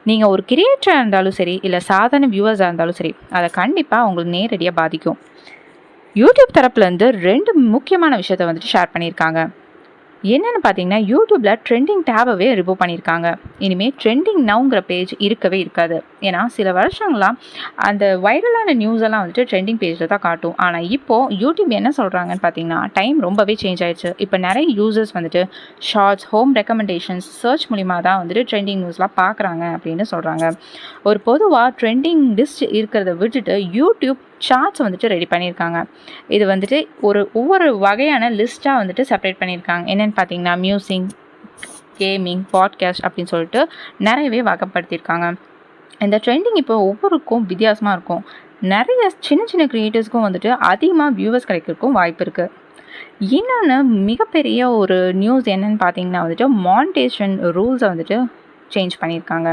நீங்கள் ஒரு கிரியேட்டராக இருந்தாலும் சரி, இல்லை சாதாரண வியூவர்ஸாக இருந்தாலும் சரி, அதை கண்டிப்பாக உங்களுக்கு நேரடியாக பாதிக்கும். யூடியூப் தரப்புலேருந்து 2 முக்கியமான விஷயத்த வந்துட்டு ஷேர் பண்ணியிருக்காங்க. என்னென்னு பார்த்தீங்கன்னா, யூடியூப்பில் ட்ரெண்டிங் டேபவே ரிமூவ் பண்ணியிருக்காங்க. இனிமேல் ட்ரெண்டிங் நவுங்கிற பேஜ் இருக்கவே இருக்காது. ஏன்னா சில வருஷங்களாம் அந்த வைரலான நியூஸ் எல்லாம் வந்துட்டு ட்ரெண்டிங் பேஜில் தான் காட்டும். ஆனால் இப்போது யூடியூப் என்ன சொல்கிறாங்கன்னு பார்த்தீங்கன்னா, டைம் ரொம்பவே சேஞ்ச் ஆயிடுச்சு. இப்போ நிறைய யூசர்ஸ் வந்துட்டு ஷார்ட்ஸ், ஹோம் ரெக்கமெண்டேஷன்ஸ், சர்ச் மூலிமா தான் வந்துட்டு ட்ரெண்டிங் நியூஸ்லாம் பார்க்குறாங்க அப்படின்னு சொல்கிறாங்க. ஒரு பொதுவாக ட்ரெண்டிங் லிஸ்ட் இருக்கிறத விட்டுட்டு யூடியூப் சார்ட்ஸ் வந்துட்டு ரெடி பண்ணியிருக்காங்க. இது வந்துட்டு ஒவ்வொரு வகையான லிஸ்ட்டாக வந்துட்டு செப்பரேட் பண்ணியிருக்காங்க. என்னென்னு பார்த்தீங்கன்னா, மியூசிக், கேமிங், பாட்காஸ்ட் அப்படின்னு சொல்லிட்டு நிறையவே வகைப்படுத்தியிருக்காங்க. இந்த ட்ரெண்டிங் இப்போ ஒவ்வொருக்கும் வித்தியாசமாக இருக்கும். நிறைய சின்ன சின்ன கிரியேட்டர்ஸ்க்கும் வந்துட்டு அதிகமாக வியூவர்ஸ் கிடைக்கிறதுக்கும் வாய்ப்பு இருக்குது. இன்னொன்று மிகப்பெரிய ஒரு நியூஸ் என்னன்னு பார்த்தீங்கன்னா வந்துட்டு, மானிட்டேஷன் ரூல்ஸை வந்துட்டு சேஞ்ச் பண்ணியிருக்காங்க.